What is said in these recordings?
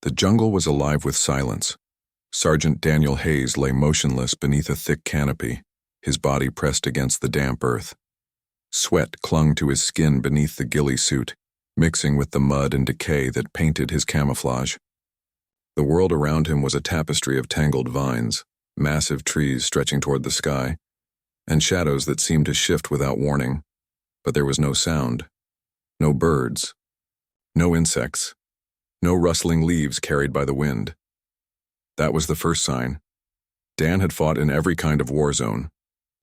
The jungle was alive with silence. Sergeant Daniel Hayes lay motionless beneath a thick canopy, his body pressed against the damp earth. Sweat clung to his skin beneath the ghillie suit, mixing with the mud and decay that painted his camouflage. The world around him was a tapestry of tangled vines, massive trees stretching toward the sky, and shadows that seemed to shift without warning. But there was no sound, no birds, no insects, no rustling leaves carried by the wind. That was the first sign. Dan had fought in every kind of war zone,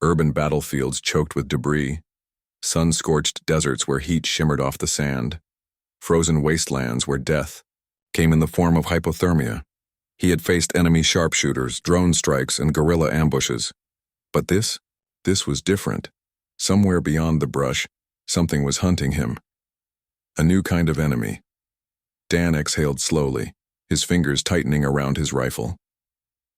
urban battlefields choked with debris, sun-scorched deserts where heat shimmered off the sand, frozen wastelands where death came in the form of hypothermia. He had faced enemy sharpshooters, drone strikes, and guerrilla ambushes. But this was different. Somewhere beyond the brush, something was hunting him. A new kind of enemy. Dan exhaled slowly, his fingers tightening around his rifle.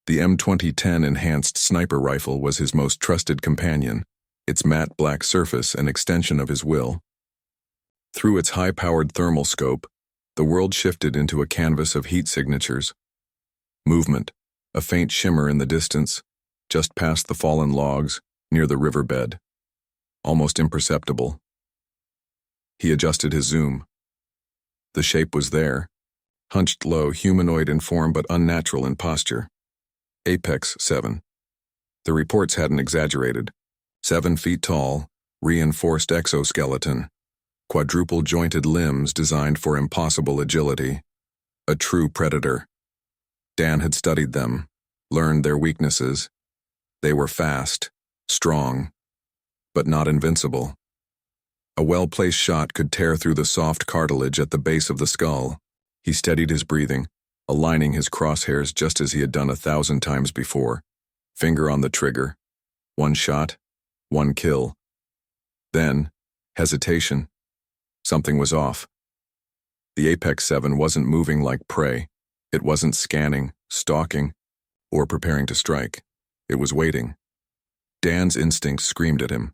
The M2010 enhanced sniper rifle was his most trusted companion, its matte black surface an extension of his will. Through its high-powered thermal scope, the world shifted into a canvas of heat signatures. Movement, a faint shimmer in the distance, just past the fallen logs, near the riverbed. Almost imperceptible. He adjusted his zoom. The shape was there, hunched low, humanoid in form but unnatural in posture. Apex 7. The reports hadn't exaggerated. 7 feet tall, reinforced exoskeleton, quadruple-jointed limbs designed for impossible agility. A true predator. Dan had studied them, learned their weaknesses. They were fast, strong, but not invincible. A well-placed shot could tear through the soft cartilage at the base of the skull. He steadied his breathing, aligning his crosshairs just as he had done 1,000 times before. Finger on the trigger. 1 shot, 1 kill. Then, hesitation. Something was off. The Apex 7 wasn't moving like prey. It wasn't scanning, stalking, or preparing to strike. It was waiting. Dan's instincts screamed at him.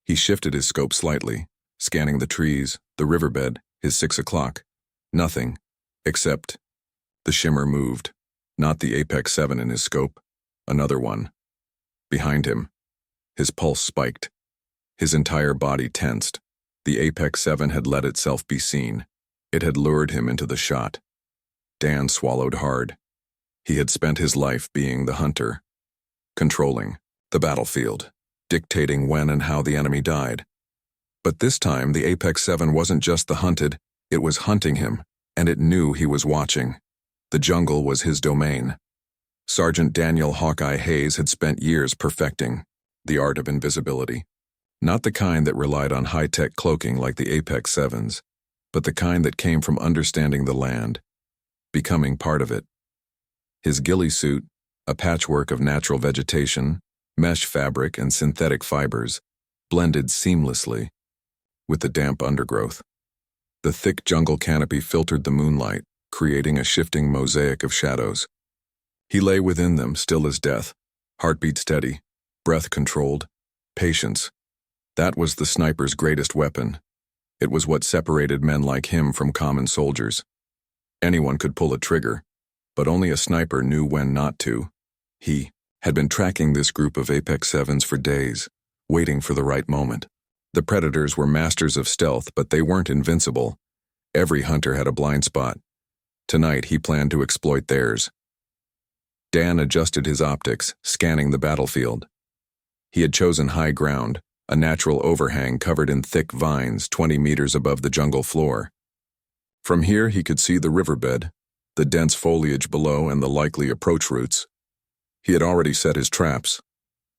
He shifted his scope slightly, scanning the trees, the riverbed, his 6 o'clock. Nothing, except the shimmer moved. Not the Apex 7 in his scope. Another one. Behind him. His pulse spiked. His entire body tensed. The Apex 7 had let itself be seen. It had lured him into the shot. Dan swallowed hard. He had spent his life being the hunter, controlling the battlefield, dictating when and how the enemy died. But this time, the Apex 7 wasn't just the hunted, it was hunting him, and it knew he was watching. The jungle was his domain. Sergeant Daniel Hawkeye Hayes had spent years perfecting the art of invisibility. Not the kind that relied on high-tech cloaking like the Apex 7's, but the kind that came from understanding the land, becoming part of it. His ghillie suit, a patchwork of natural vegetation, mesh fabric, and synthetic fibers, blended seamlessly with the damp undergrowth. The thick jungle canopy filtered the moonlight, creating a shifting mosaic of shadows. He lay within them, still as death, heartbeat steady, breath controlled, patience. That was the sniper's greatest weapon. It was what separated men like him from common soldiers. Anyone could pull a trigger, but only a sniper knew when not to. He had been tracking this group of Apex 7s for days, waiting for the right moment. The predators were masters of stealth, but they weren't invincible. Every hunter had a blind spot. Tonight he planned to exploit theirs. Dan adjusted his optics, scanning the battlefield. He had chosen high ground, a natural overhang covered in thick vines 20 meters above the jungle floor. From here he could see the riverbed, the dense foliage below, and the likely approach routes. He had already set his traps.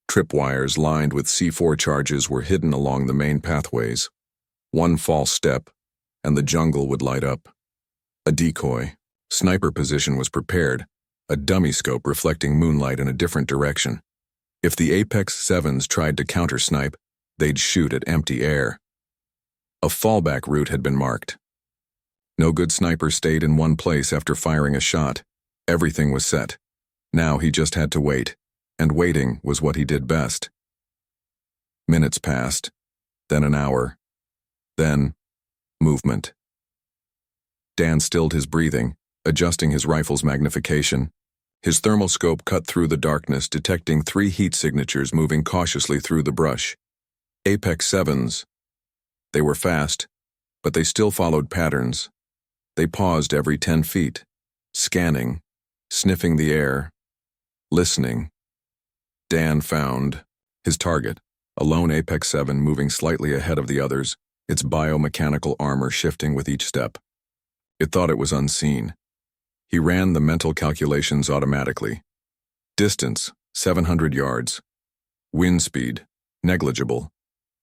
Tripwires lined with C4 charges were hidden along the main pathways. One false step, and the jungle would light up. A decoy. Sniper position was prepared, a dummy scope reflecting moonlight in a different direction. If the Apex 7s tried to counter-snipe, they'd shoot at empty air. A fallback route had been marked. No good sniper stayed in one place after firing a shot. Everything was set. Now he just had to wait, and waiting was what he did best. Minutes passed, then an hour, then movement. Dan stilled his breathing, adjusting his rifle's magnification. His thermal scope cut through the darkness, detecting 3 heat signatures moving cautiously through the brush. Apex 7s. They were fast, but they still followed patterns. They paused every 10 feet, scanning, sniffing the air, listening. Dan found his target, a lone Apex 7 moving slightly ahead of the others, its biomechanical armor shifting with each step. It thought it was unseen. He ran the mental calculations automatically. Distance, 700 yards. Wind speed, negligible.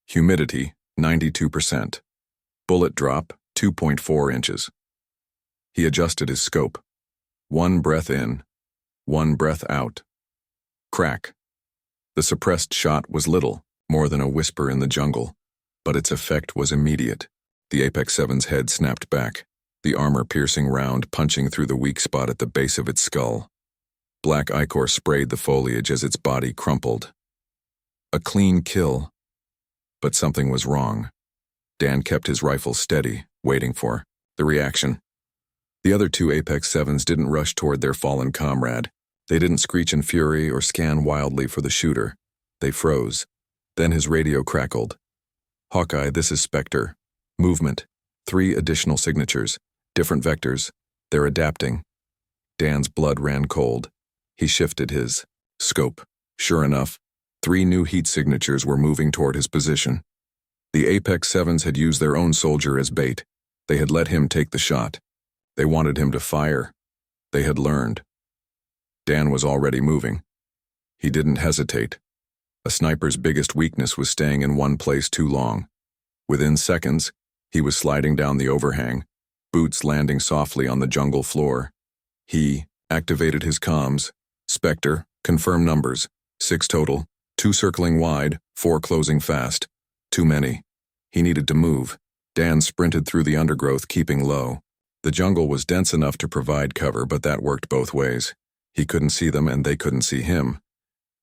Humidity, 92%. Bullet drop, 2.4 inches. He adjusted his scope. 1 breath in, 1 breath out. Crack. The suppressed shot was little, more than a whisper in the jungle, but its effect was immediate. The Apex 7's head snapped back, the armor-piercing round punching through the weak spot at the base of its skull. Black ichor sprayed the foliage as its body crumpled. A clean kill. But something was wrong. Dan kept his rifle steady, waiting for the reaction. The other 2 Apex 7s didn't rush toward their fallen comrade. They didn't screech in fury or scan wildly for the shooter. They froze. Then his radio crackled. "Hawkeye, this is Spectre. Movement. 3 additional signatures. Different vectors. They're adapting." Dan's blood ran cold. He shifted his scope. Sure enough, 3 new heat signatures were moving toward his position. The Apex 7s had used their own soldier as bait. They had let him take the shot. They wanted him to fire. They had learned. Dan was already moving. He didn't hesitate. A sniper's biggest weakness was staying in one place too long. Within seconds, he was sliding down the overhang, boots landing softly on the jungle floor. He activated his comms. "Spectre, confirm numbers. 6 total, 2 circling wide, 4 closing fast. Too many." He needed to move. Dan sprinted through the undergrowth, keeping low. The jungle was dense enough to provide cover, but that worked both ways. He couldn't see them and they couldn't see him.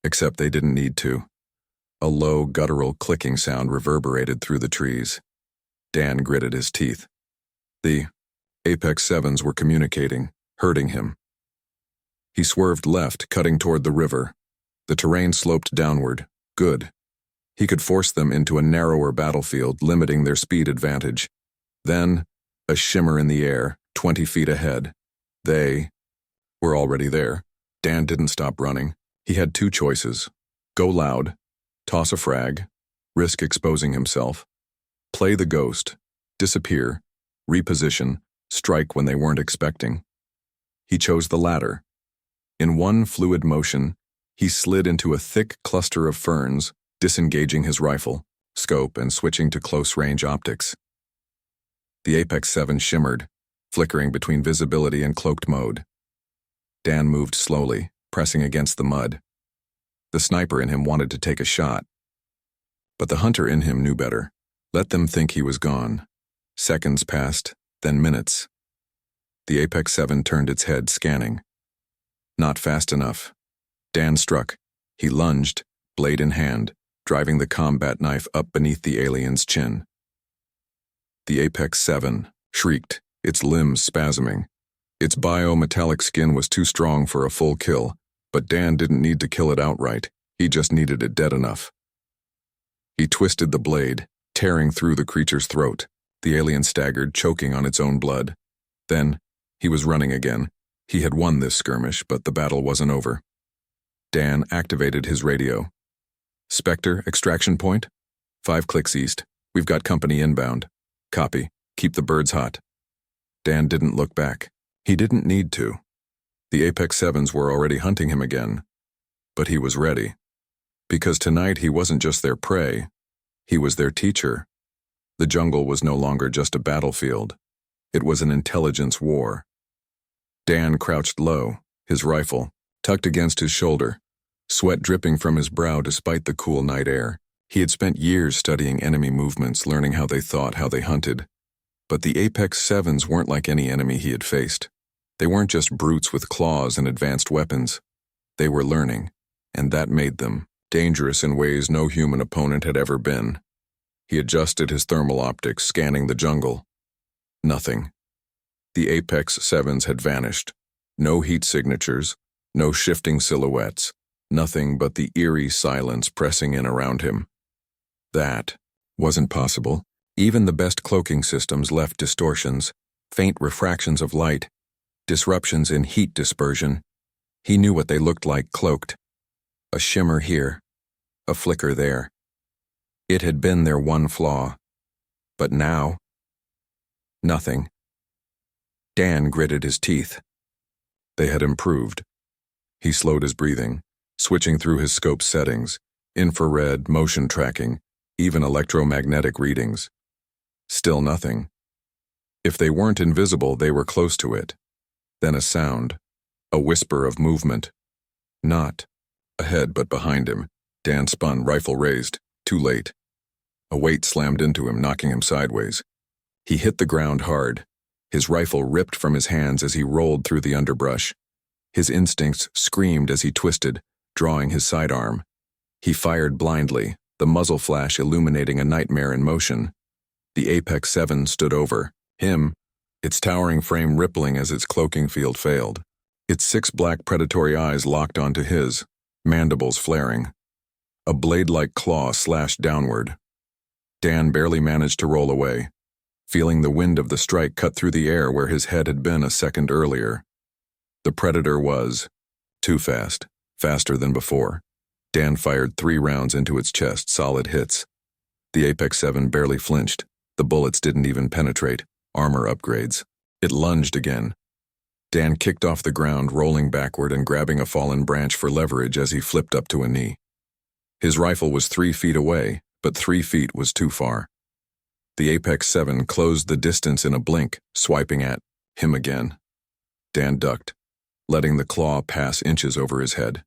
Except they didn't need to. A low, guttural clicking sound reverberated through the trees. Dan gritted his teeth. The Apex 7s were communicating, hurting him. He swerved left, cutting toward the river. The terrain sloped downward. Good. He could force them into a narrower battlefield, limiting their speed advantage. Then, a shimmer in the air, 20 feet ahead. They were already there. Dan didn't stop running. He had 2 choices. Go loud, toss a frag, risk exposing himself. Play the ghost, disappear, reposition, strike when they weren't expecting. He chose the latter. In one fluid motion, he slid into a thick cluster of ferns, disengaging his rifle, scope, and switching to close-range optics. The Apex 7 shimmered, flickering between visibility and cloaked mode. Dan moved slowly, pressing against the mud. The sniper in him wanted to take a shot. But the hunter in him knew better. Let them think he was gone. Seconds passed, then minutes. The Apex 7 turned its head, scanning. Not fast enough. Dan struck. He lunged, blade in hand, driving the combat knife up beneath the alien's chin. The Apex 7 shrieked, its limbs spasming. Its biometallic skin was too strong for a full kill, but Dan didn't need to kill it outright. He just needed it dead enough. He twisted the blade, tearing through the creature's throat. The alien staggered, choking on its own blood. Then, he was running again. He had won this skirmish, but the battle wasn't over. Dan activated his radio. "Spectre, extraction point? 5 clicks east. We've got company inbound. Copy. Keep the birds hot." Dan didn't look back. He didn't need to. The Apex 7s were already hunting him again. But he was ready. Because tonight he wasn't just their prey. He was their teacher. The jungle was no longer just a battlefield. It was an intelligence war. Dan crouched low, his rifle tucked against his shoulder, sweat dripping from his brow despite the cool night air. He had spent years studying enemy movements, learning how they thought, how they hunted. But the Apex 7s weren't like any enemy he had faced. They weren't just brutes with claws and advanced weapons. They were learning, and that made them dangerous in ways no human opponent had ever been. He adjusted his thermal optics, scanning the jungle. Nothing. The Apex 7s had vanished. No heat signatures, no shifting silhouettes, nothing but the eerie silence pressing in around him. That wasn't possible. Even the best cloaking systems left distortions, faint refractions of light, disruptions in heat dispersion. He knew what they looked like cloaked. A shimmer here, a flicker there. It had been their one flaw. But now, nothing. Dan gritted his teeth. They had improved. He slowed his breathing, switching through his scope settings, infrared, motion tracking, even electromagnetic readings. Still nothing. If they weren't invisible, they were close to it. Then a sound, a whisper of movement. Not ahead, but behind him. Dan spun, rifle raised, too late. A weight slammed into him, knocking him sideways. He hit the ground hard. His rifle ripped from his hands as he rolled through the underbrush. His instincts screamed as he twisted, drawing his sidearm. He fired blindly, the muzzle flash illuminating a nightmare in motion. The Apex 7 stood over him, its towering frame rippling as its cloaking field failed. Its 6 black predatory eyes locked onto his, mandibles flaring. A blade-like claw slashed downward. Dan barely managed to roll away, feeling the wind of the strike cut through the air where his head had been a second earlier. The predator was too fast, faster than before. Dan fired 3 rounds into its chest, solid hits. The Apex 7 barely flinched. The bullets didn't even penetrate. Armor upgrades. It lunged again. Dan kicked off the ground, rolling backward and grabbing a fallen branch for leverage as he flipped up to a knee. His rifle was 3 feet away, but 3 feet was too far. The Apex 7 closed the distance in a blink, swiping at him again. Dan ducked, letting the claw pass inches over his head.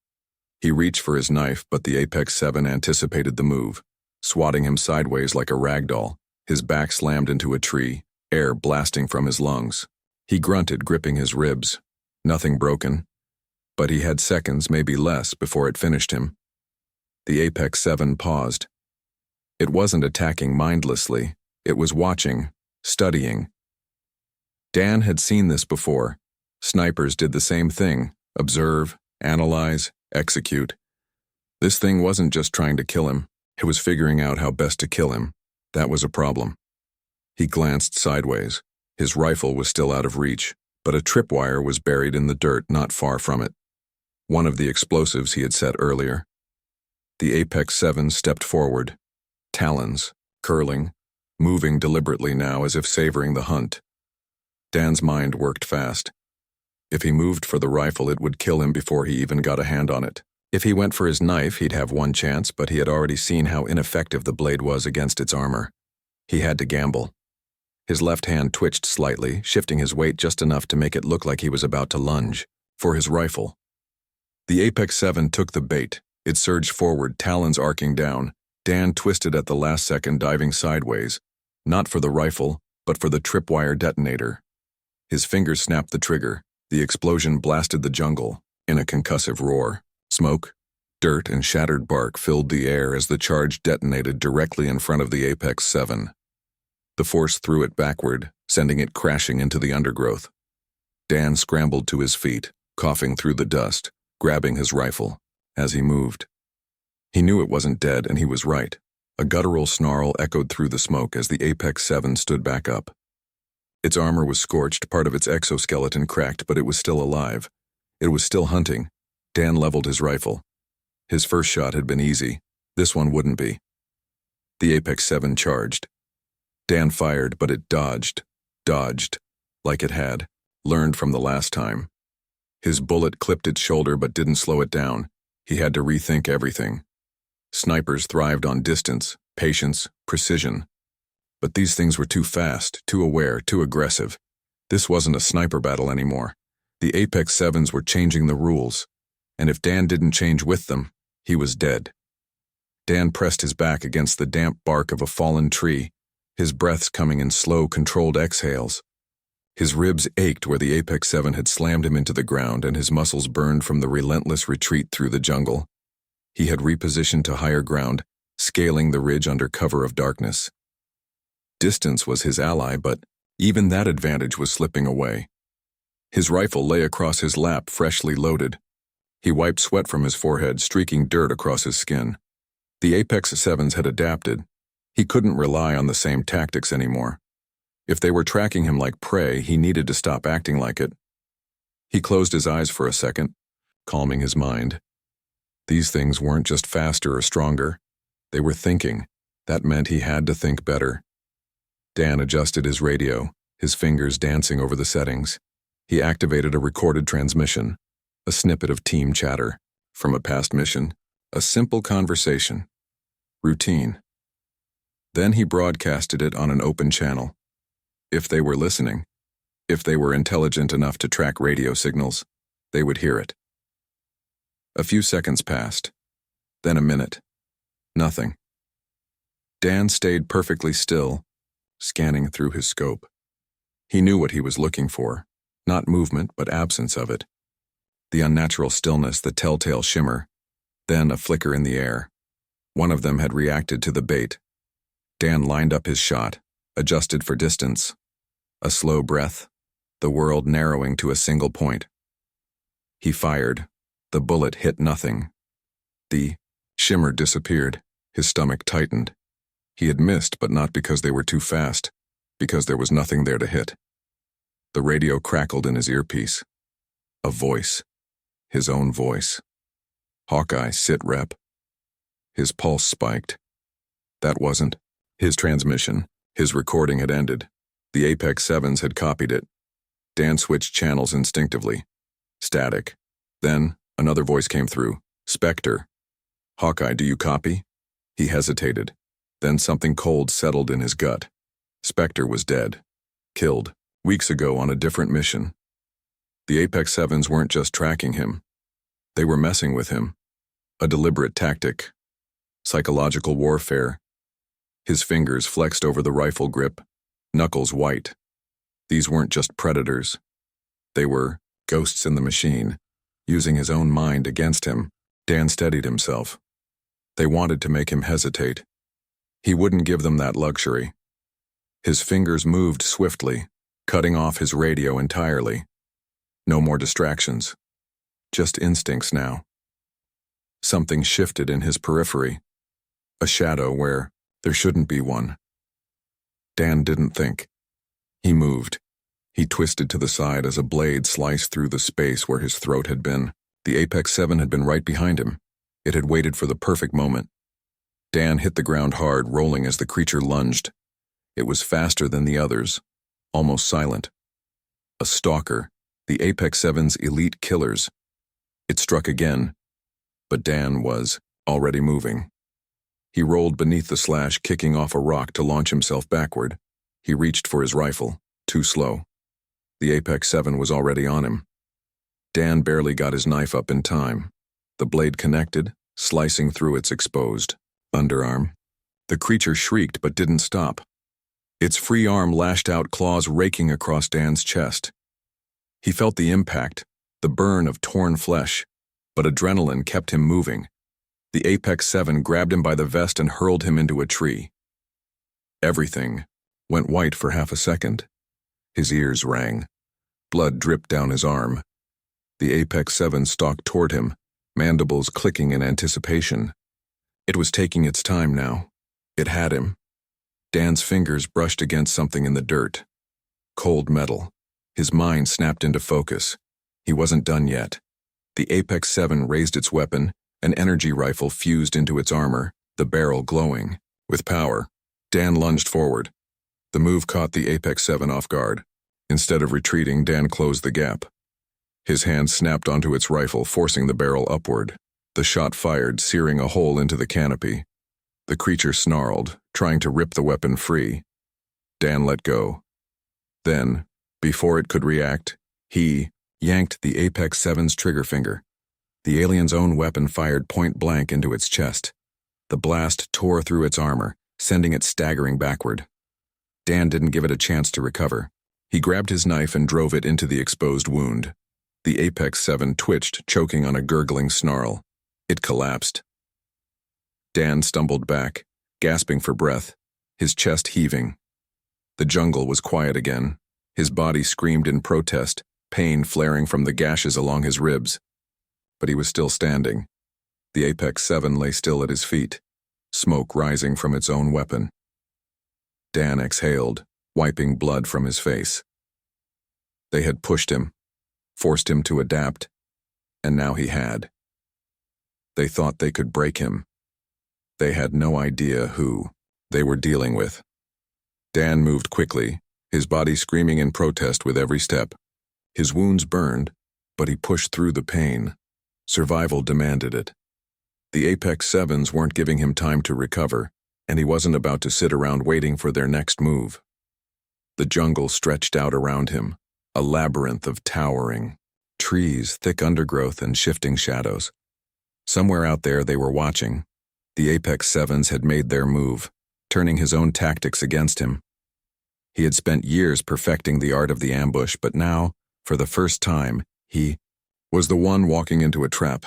He reached for his knife, but the Apex 7 anticipated the move, swatting him sideways like a ragdoll. His back slammed into a tree, air blasting from his lungs. He grunted, gripping his ribs. Nothing broken, but he had seconds, maybe less, before it finished him. The Apex 7 paused. It wasn't attacking mindlessly. It was watching, studying. Dan had seen this before. Snipers did the same thing: observe, analyze, execute. This thing wasn't just trying to kill him. It was figuring out how best to kill him. That was a problem. He glanced sideways. His rifle was still out of reach, but a tripwire was buried in the dirt not far from it. One of the explosives he had set earlier. The Apex 7 stepped forward, talons curling, moving deliberately now as if savoring the hunt. Dan's mind worked fast. If he moved for the rifle, it would kill him before he even got a hand on it. If he went for his knife, he'd have one chance, but he had already seen how ineffective the blade was against its armor. He had to gamble. His left hand twitched slightly, shifting his weight just enough to make it look like he was about to lunge for his rifle. The Apex 7 took the bait. It surged forward, talons arcing down. Dan twisted at the last second, diving sideways, not for the rifle, but for the tripwire detonator. His fingers snapped the trigger. The explosion blasted the jungle in a concussive roar. Smoke, dirt, and shattered bark filled the air as the charge detonated directly in front of the Apex 7. The force threw it backward, sending it crashing into the undergrowth. Dan scrambled to his feet, coughing through the dust, grabbing his rifle. As he moved, he knew it wasn't dead, and he was right. A guttural snarl echoed through the smoke as the Apex 7 stood back up. Its armor was scorched, part of its exoskeleton cracked, but it was still alive. It was still hunting. Dan leveled his rifle. His first shot had been easy. This one wouldn't be. The Apex 7 charged. Dan fired, but it dodged, like it had, learned from the last time. His bullet clipped its shoulder but didn't slow it down. He had to rethink everything. Snipers thrived on distance, patience, precision. But these things were too fast, too aware, too aggressive. This wasn't a sniper battle anymore. The Apex 7s were changing the rules, and if Dan didn't change with them, he was dead. Dan pressed his back against the damp bark of a fallen tree, his breaths coming in slow, controlled exhales. His ribs ached where the Apex 7 had slammed him into the ground, and his muscles burned from the relentless retreat through the jungle. He had repositioned to higher ground, scaling the ridge under cover of darkness. Distance was his ally, but Even that advantage was slipping away. His rifle lay across his lap, freshly loaded. He wiped sweat from his forehead, streaking dirt across his skin. The Apex 7s had adapted. He couldn't rely on the same tactics anymore. If they were tracking him like prey, he needed to stop acting like it. He closed his eyes for a second, calming his mind. These things weren't just faster or stronger. They were thinking. That meant he had to think better. Dan adjusted his radio, his fingers dancing over the settings. He activated a recorded transmission, a snippet of team chatter from a past mission, a simple conversation. Routine. Then he broadcasted it on an open channel. If they were listening, if they were intelligent enough to track radio signals, they would hear it. A few seconds passed, then a minute. Nothing. Dan stayed perfectly still, scanning through his scope. He knew what he was looking for, not movement but absence of it. The unnatural stillness, the telltale shimmer, then a flicker in the air. One of them had reacted to the bait. Dan lined up his shot, adjusted for distance. A slow breath, the world narrowing to a single point. He fired. The bullet hit nothing. The shimmer disappeared. His stomach tightened. He had missed, but not because they were too fast, because there was nothing there to hit. The radio crackled in his earpiece. A voice. His own voice. Hawkeye, sit rep. His pulse spiked. That wasn't his transmission. His recording had ended. The Apex 7s had copied it. Dan switched channels instinctively. Static. Then, another voice came through. Spectre. Hawkeye, do you copy? He hesitated. Then something cold settled in his gut. Spectre was dead. Killed. Weeks ago on a different mission. The Apex 7s weren't just tracking him. They were messing with him. A deliberate tactic. Psychological warfare. His fingers flexed over the rifle grip, knuckles white. These weren't just predators. They were ghosts in the machine, using his own mind against him. Dan steadied himself. They wanted to make him hesitate. He wouldn't give them that luxury. His fingers moved swiftly, cutting off his radio entirely. No more distractions. Just instincts now. Something shifted in his periphery. A shadow where there shouldn't be one. Dan didn't think. He moved. He twisted to the side as a blade sliced through the space where his throat had been. The Apex 7 had been right behind him. It had waited for the perfect moment. Dan hit the ground hard, rolling as the creature lunged. It was faster than the others, almost silent. A stalker, the Apex 7's elite killers. It struck again, but Dan was already moving. He rolled beneath the slash, kicking off a rock to launch himself backward. He reached for his rifle, too slow. The Apex 7 was already on him. Dan barely got his knife up in time. The blade connected, slicing through its exposed underarm. The creature shrieked but didn't stop. Its free arm lashed out, claws raking across Dan's chest. He felt the impact, the burn of torn flesh, but adrenaline kept him moving. The Apex 7 grabbed him by the vest and hurled him into a tree. Everything went white for half a second. His ears rang. Blood dripped down his arm. The Apex 7 stalked toward him, mandibles clicking in anticipation. It was taking its time now. It had him. Dan's fingers brushed against something in the dirt. Cold metal. His mind snapped into focus. He wasn't done yet. The Apex 7 raised its weapon, an energy rifle fused into its armor, the barrel glowing. With power, Dan lunged forward. The move caught the Apex 7 off guard. Instead of retreating, Dan closed the gap. His hand snapped onto its rifle, forcing the barrel upward. The shot fired, searing a hole into the canopy. The creature snarled, trying to rip the weapon free. Dan let go. Then, before it could react, he yanked the Apex 7's trigger finger. The alien's own weapon fired point blank into its chest. The blast tore through its armor, sending it staggering backward. Dan didn't give it a chance to recover. He grabbed his knife and drove it into the exposed wound. The Apex 7 twitched, choking on a gurgling snarl. It collapsed. Dan stumbled back, gasping for breath, his chest heaving. The jungle was quiet again. His body screamed in protest, pain flaring from the gashes along his ribs. But he was still standing. The Apex 7 lay still at his feet, smoke rising from its own weapon. Dan exhaled, wiping blood from his face. They had pushed him, forced him to adapt, and now he had. They thought they could break him. They had no idea who they were dealing with. Dan moved quickly, his body screaming in protest with every step. His wounds burned, but he pushed through the pain. Survival demanded it. The Apex 7s weren't giving him time to recover, and he wasn't about to sit around waiting for their next move. The jungle stretched out around him, a labyrinth of towering trees, thick undergrowth, and shifting shadows. Somewhere out there they were watching. The Apex 7s had made their move, turning his own tactics against him. He had spent years perfecting the art of the ambush, but now, for the first time, he was the one walking into a trap.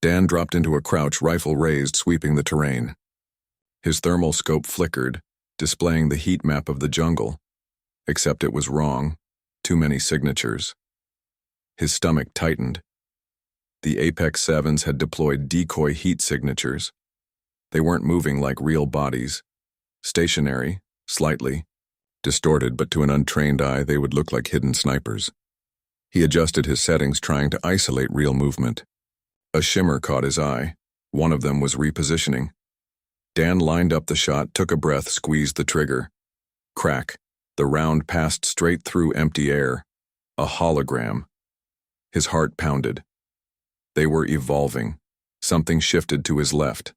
Dan dropped into a crouch, rifle raised, sweeping the terrain. His thermal scope flickered, displaying the heat map of the jungle. Except it was wrong. Too many signatures. His stomach tightened. The Apex 7s had deployed decoy heat signatures. They weren't moving like real bodies. Stationary, slightly. Distorted, but to an untrained eye they would look like hidden snipers. He adjusted his settings, trying to isolate real movement. A shimmer caught his eye. One of them was repositioning. Dan lined up the shot, took a breath, squeezed the trigger. Crack. The round passed straight through empty air. A hologram. His heart pounded. They were evolving. Something shifted to his left.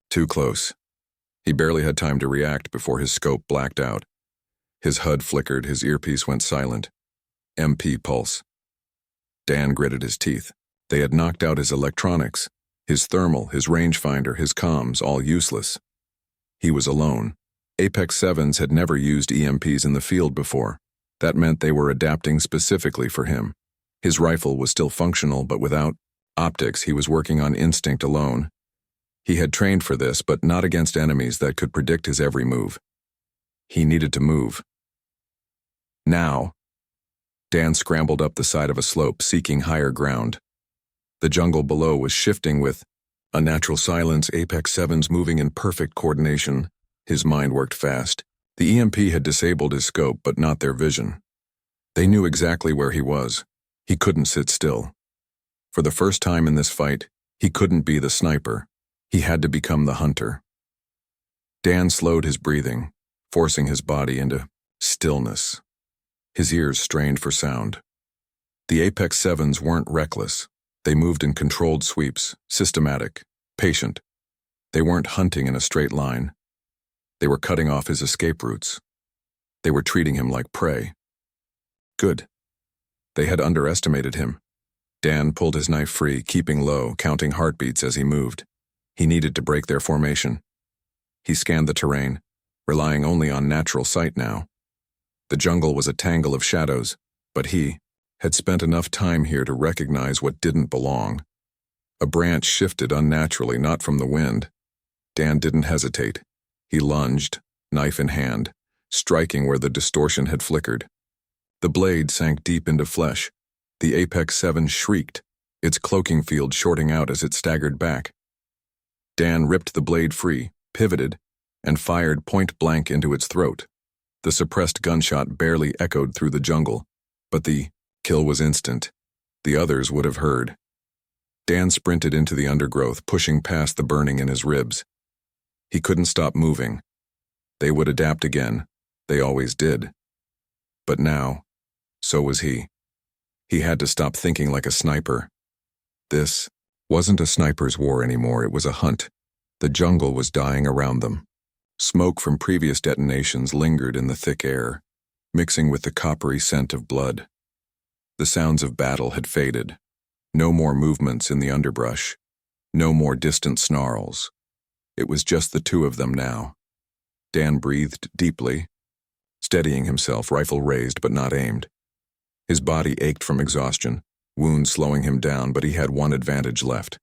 Too close. He barely had time to react before his scope blacked out. His HUD flickered, his earpiece went silent. MP pulse. Dan gritted his teeth. They had knocked out his electronics, his thermal, his rangefinder, his comms, all useless. He was alone. Apex 7s had never used EMPs in the field before. That meant they were adapting specifically for him. His rifle was still functional, but without optics, he was working on instinct alone. He had trained for this, but not against enemies that could predict his every move. He needed to move. Now. Dan scrambled up the side of a slope, seeking higher ground. The jungle below was shifting with unnatural silence, Apex 7s moving in perfect coordination. His mind worked fast. The EMP had disabled his scope, but not their vision. They knew exactly where he was. He couldn't sit still. For the first time in this fight, he couldn't be the sniper. He had to become the hunter. Dan slowed his breathing, forcing his body into stillness. His ears strained for sound. The Apex 7s weren't reckless. They moved in controlled sweeps, systematic, patient. They weren't hunting in a straight line. They were cutting off his escape routes. They were treating him like prey. Good. They had underestimated him. Dan pulled his knife free, keeping low, counting heartbeats as he moved. He needed to break their formation. He scanned the terrain, relying only on natural sight now. The jungle was a tangle of shadows, but he had spent enough time here to recognize what didn't belong. A branch shifted unnaturally, not from the wind. Dan didn't hesitate. He lunged, knife in hand, striking where the distortion had flickered. The blade sank deep into flesh. The Apex 7 shrieked, its cloaking field shorting out as it staggered back. Dan ripped the blade free, pivoted, and fired point blank into its throat. The suppressed gunshot barely echoed through the jungle, but the kill was instant. The others would have heard. Dan sprinted into the undergrowth, pushing past the burning in his ribs. He couldn't stop moving. They would adapt again. They always did. But now, so was he. He had to stop thinking like a sniper. This wasn't a sniper's war anymore, it was a hunt. The jungle was dying around them. Smoke from previous detonations lingered in the thick air, mixing with the coppery scent of blood. The sounds of battle had faded. No more movements in the underbrush. No more distant snarls. It was just the two of them now. Dan breathed deeply, steadying himself, rifle raised but not aimed. His body ached from exhaustion, wounds slowing him down, but he had one advantage left.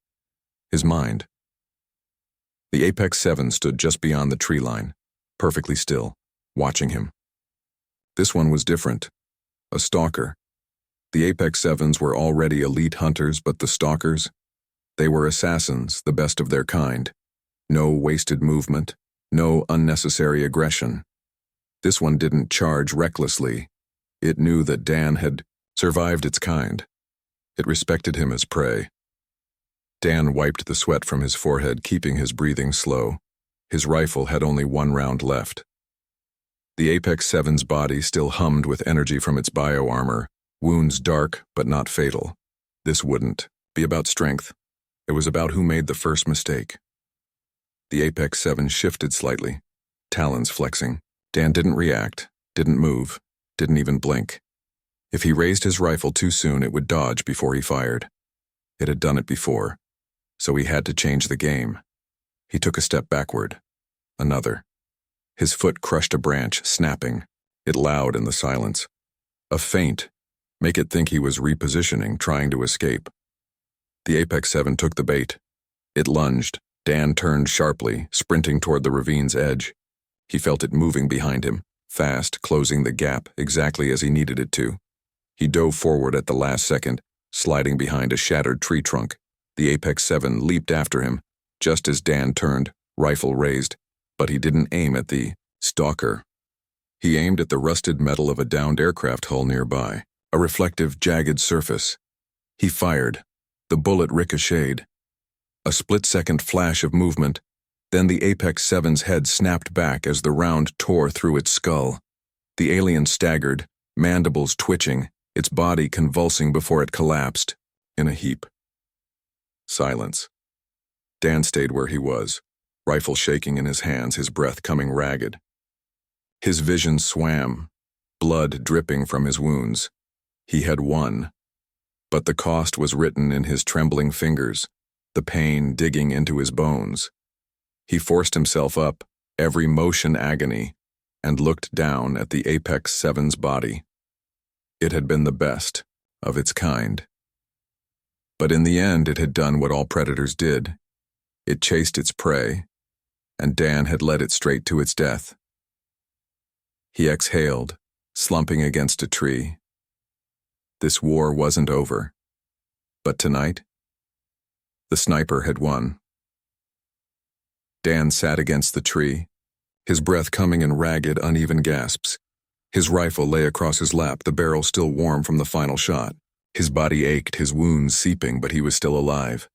His mind. The Apex 7 stood just beyond the tree line, perfectly still, watching him. This one was different. A stalker. The Apex Sevens were already elite hunters, but the stalkers? They were assassins, the best of their kind. No wasted movement, no unnecessary aggression. This one didn't charge recklessly. It knew that Dan had survived its kind. It respected him as prey. Dan wiped the sweat from his forehead, keeping his breathing slow. His rifle had only one round left. The Apex Seven's body still hummed with energy from its bio-armor, wounds dark but not fatal. This wouldn't be about strength. It was about who made the first mistake. The Apex Seven shifted slightly, talons flexing. Dan didn't react, didn't move, didn't even blink. If he raised his rifle too soon, it would dodge before he fired. It had done it before, so he had to change the game. He took a step backward. Another. His foot crushed a branch, snapping. It loud in the silence. A feint. Make it think he was repositioning, trying to escape. The Apex Seven took the bait. It lunged. Dan turned sharply, sprinting toward the ravine's edge. He felt it moving behind him, fast, closing the gap exactly as he needed it to. He dove forward at the last second, sliding behind a shattered tree trunk. The Apex Seven leaped after him, just as Dan turned, rifle raised, but he didn't aim at the stalker. He aimed at the rusted metal of a downed aircraft hull nearby, a reflective, jagged surface. He fired. The bullet ricocheted. A split-second flash of movement, then the Apex Seven's head snapped back as the round tore through its skull. The alien staggered, mandibles twitching, its body convulsing before it collapsed, in a heap. Silence. Dan stayed where he was, rifle shaking in his hands, his breath coming ragged. His vision swam, blood dripping from his wounds. He had won. But the cost was written in his trembling fingers, the pain digging into his bones. He forced himself up, every motion agony, and looked down at the Apex Seven's body. It had been the best of its kind. But in the end, it had done what all predators did. It chased its prey, and Dan had led it straight to its death. He exhaled, slumping against a tree. This war wasn't over. But tonight, the sniper had won. Dan sat against the tree, his breath coming in ragged, uneven gasps. His rifle lay across his lap, the barrel still warm from the final shot. His body ached, his wounds seeping, but he was still alive.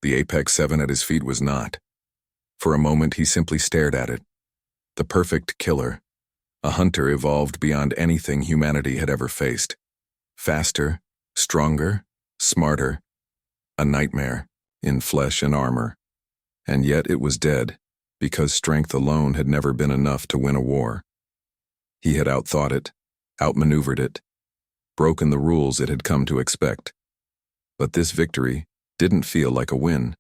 The Apex Seven at his feet was not. For a moment, he simply stared at it. The perfect killer. A hunter evolved beyond anything humanity had ever faced. Faster, stronger, smarter. A nightmare, in flesh and armor. And yet it was dead, because strength alone had never been enough to win a war. He had outthought it, outmaneuvered it, broken the rules it had come to expect. But this victory didn't feel like a win.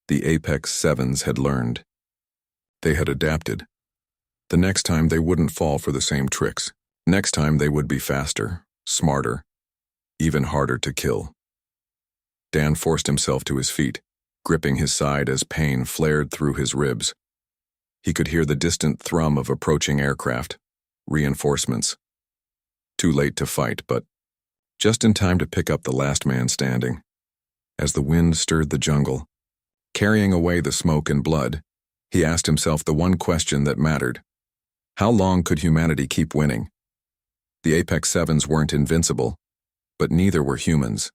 The Apex Sevens had learned. They had adapted. The next time they wouldn't fall for the same tricks. Next time they would be faster, smarter, even harder to kill. Dan forced himself to his feet, gripping his side as pain flared through his ribs. He could hear the distant thrum of approaching aircraft, reinforcements. Too late to fight, but just in time to pick up the last man standing. As the wind stirred the jungle, carrying away the smoke and blood, he asked himself the one question that mattered. How long could humanity keep winning? The Apex Sevens weren't invincible, but neither were humans.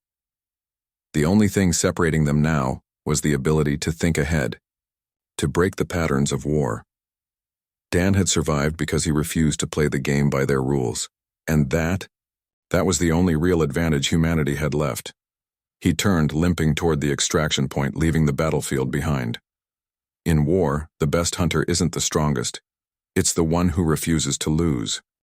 The only thing separating them now was the ability to think ahead, to break the patterns of war. Dan had survived because he refused to play the game by their rules, and that was the only real advantage humanity had left. He turned, limping toward the extraction point, leaving the battlefield behind. In war, the best hunter isn't the strongest. It's the one who refuses to lose.